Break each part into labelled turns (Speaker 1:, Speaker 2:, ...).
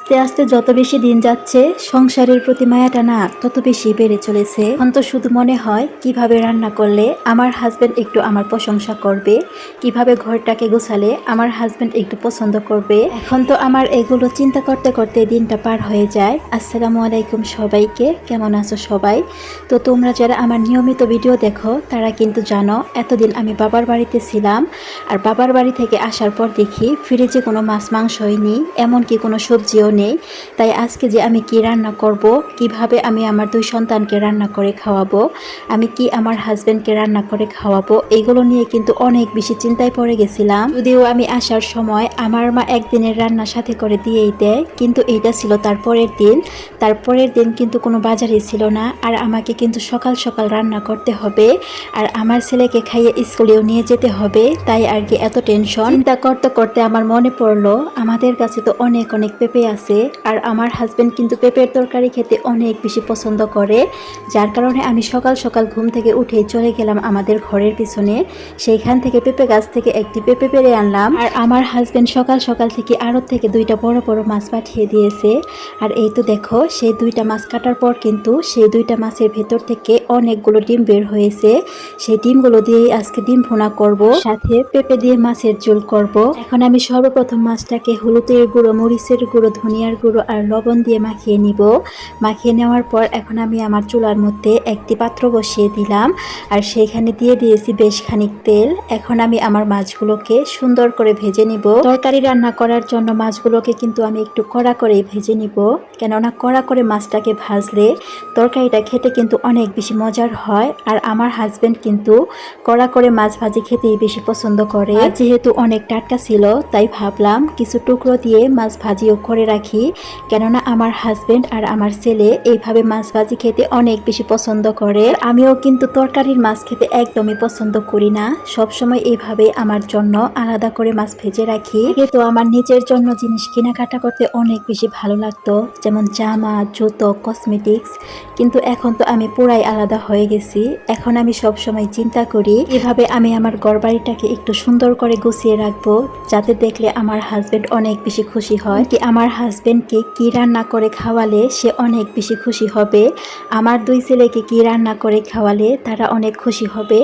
Speaker 1: আস্তে আস্তে যত বেশি দিন যাচ্ছে সংসারের প্রতি মায়াটা না তত বেশি বেড়ে চলেছে। এখন তো শুধু মনে হয় কিভাবে রান্না করলে আমার হাজবেন্ড একটু আমার প্রশংসা করবে, কিভাবে ঘরটাকে গোছালে আমার হাজবেন্ড একটু পছন্দ করবে। এখন তো আমার এগুলো চিন্তা করতে করতে দিনটা পার হয়ে যায়। আসসালামু আলাইকুম সবাইকে, কেমন আছো সবাই? তো তোমরা যারা আমার নিয়মিত ভিডিও দেখো তারা কিন্তু জানো এতদিন আমি বাবার বাড়িতে ছিলাম, আর বাবার বাড়ি থেকে আসার পর দেখি ফ্রিজে কোনো মাছ মাংসই নেই, এমনকি কোনো সবজিও নেই। তাই আজকে যে আমি কি রান্না করব, কিভাবে আমি আমার দুই সন্তানকে রান্না করে খাওয়াবো, আমি কি আমার হাজবেন্ডকে রান্না করে খাওয়াবো, এইগুলো নিয়ে কিন্তু অনেক বেশি চিন্তায় পড়ে গেছিলাম। যদিও আমি আসার সময় আমার মা একদিনের রান্না সাথে করে দিয়েই দেয়, কিন্তু এইটা ছিল তারপরের দিন কিন্তু কোনো বাজারই ছিল না, আর আমাকে কিন্তু সকাল সকাল রান্না করতে হবে, আর আমার ছেলেকে খাইয়ে স্কুলেও নিয়ে যেতে হবে। তাই আর কি এত টেনশন। চিন্তা করতে করতে আমার মনে পড়লো আমাদের কাছে তো অনেক পেঁপে আছে, আর আমার হাজবেন্ড কিন্তু পেঁপের তরকারি খেতে অনেক বেশি পছন্দ করে। যার কারণে আমি সকাল সকাল ঘুম থেকে উঠেই চলে গেলাম আমাদের ঘরের পিছনে। সেইখান থেকে পেঁপে গাছ থেকে একটি পেঁপে পেড়ে আনলাম, আর আমার হাজবেন্ড সকাল সকাল থেকে আড়ত থেকে দুইটা বড় বড় মাছ পাঠিয়ে দিয়েছে। আর এই তো দেখো, সেই দুইটা মাছ কাটার পর কিন্তু সেই দুইটা মাছের ভেতর থেকে অনেকগুলো ডিম বের হয়েছে। সেই ডিমগুলো দিয়েই আজকে ডিম ভুনা করব, সাথে পেঁপে দিয়ে মাছের ঝোল করব। এখন আমি সর্বপ্রথম মাছটাকে হলুদের গুঁড়ো, মরিচের গুঁড়ো, ধনিয়ার গুঁড়ো আর লবণ দিয়ে মাখিয়ে নিব। মাখিয়ে নেওয়ার পর এখন আমি আমার চুলার মধ্যে একটি পাত্র বসিয়ে দিলাম, আর সেইখানে দিয়ে দিয়েছি বেশ খানিক তেল। এখন আমি আমার মাছগুলোকে সুন্দর করে ভেজে নিব। তরকারি রান্না করার জন্য মাছগুলোকে কিন্তু আমি একটু কড়া করেই ভেজে নিব, কেননা কড়া করে মাছটাকে ভাজলে তরকারিটা খেতে কিন্তু অনেক বেশি মজার হয়। আর আমার হাজবেন্ড কিন্তু কড়া করে মাছ ভাজি খেতেই বেশি পছন্দ করে। যেহেতু অনেক টাটকা ছিল তাই ভাবলাম কিছু টুকরো দিয়ে মাছ ভাজিও করে রাখি, কেননা আমার হাজবেন্ড আর আমার ছেলে এইভাবে মাছ ভাজি খেতে অনেক বেশি পছন্দ করে। আমিও কিন্তু তরকারির মাছ খেতে একদমই পছন্দ করি না, সবসময় এইভাবে আমার জন্য আলাদা করে মাছ ভেজে রাখি। যেহেতু আমার নিজের জন্য জিনিস কেনাকাটা করতে অনেক বেশি ভালো লাগতো, যেমন জামা, জুতো, কসমেটিক্স, কিন্তু এখন তো আমি পুরাই আলাদা হয়ে গেছি। এখন আমি সবসময় চিন্তা করি এভাবে আমি আমার ঘরবাড়িটাকে একটু সুন্দর করে গুছিয়ে রাখবো, যাতে দেখলে আমার হাজবেন্ড অনেক বেশি খুশি হয়। কি আমার হাজবেন্ডকে কি রান্না করে খাওয়ালে সে অনেক বেশি খুশি হবে, আমার দুই ছেলেকে কি রান্না করে খাওয়ালে তারা অনেক খুশি হবে।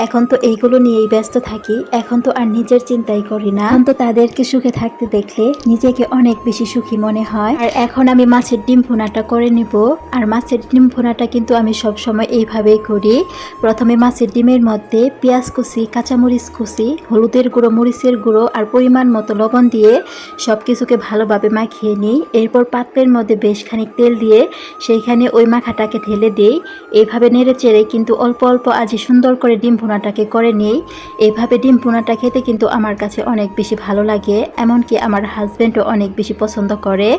Speaker 1: এখন তো এইগুলো নিয়েই ব্যস্ত থাকি, এখন তো আর নিজের চিন্তাই করি না। এখন তো তাদেরকে সুখে থাকতে দেখলে নিজেকে অনেক বেশি সুখী মনে হয়। আর এখন আমি মাছের ডিম ভুনাটা করে নিব, আর মাছের ডিম ভুনাটা কিন্তু আমি সব সময় এইভাবেই করি। প্রথমে মাছের ডিমের মধ্যে পেঁয়াজ কুচি, কাঁচামরিচ কুচি, হলুদের গুঁড়ো, মরিচের গুঁড়ো আর পরিমাণ মতো লবণ দিয়ে সব কিছুকে ভালোভাবে মাখিয়ে নিই। এরপর পাত্রের মধ্যে বেশ খানিক তেল দিয়ে সেইখানে ওই মাখাটাকে ঢেলে দিই। এইভাবে নেড়ে চেড়ে কিন্তু অল্প অল্প আজি সুন্দর করে ডিম ভুনাটাকে করে নিই। এইভাবে ডিম ভুনাটা খেতে কিন্তু আমার কাছে অনেক বেশি ভালো লাগে, এমনকি আমার হাজবেন্ডও অনেক বেশি পছন্দ করে।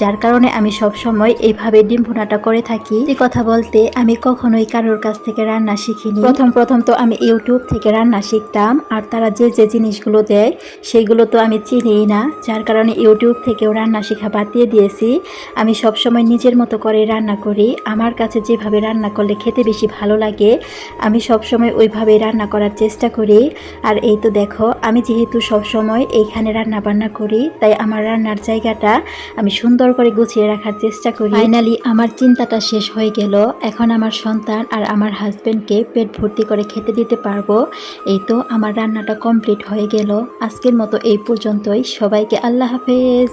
Speaker 1: যার কারণে আমি সব সময় এইভাবে ডিম ভুনাটা করে থাকি। এই কথা বলতে আমি কখনোই কারোর কাছ থেকে রান্না শিখিনি। প্রথম তো আমি ইউটিউব থেকে রান্না শিখতাম, আর তারা যে যে জিনিসগুলো দেয় সেগুলো তো আমি চিনিই না, যার কারণে ইউটিউব থেকেও রান্না শেখা বাদ দিয়ে দিয়েছি। আমি সব সময় নিজের মতো করে রান্না করি, আমার কাছে যেভাবে রান্না করলে খেতে বেশি ভালো লাগে আমি সব সময় ওইভাবে রান্না করার চেষ্টা করি। আর এই তো দেখো, আমি যেহেতু সব সময় এইখানে রান্না বান্না করি, তাই আমার রান্নার জায়গাটা আমি সুন্দর করে গুছিয়ে রাখার চেষ্টা করি। ফাইনালি আমার চিন্তাটা শেষ হয়ে গেল, এখন আমার সন্তান আর আমার হাজবেন্ডকে পেট ভর্তি করে খেতে দিতে পারবো। এই তো আমার রান্নাটা কমপ্লিট হয়ে গেল। আজকের মতো এই পর্যন্তই, সবাইকে আল্লাহ হাফেজ।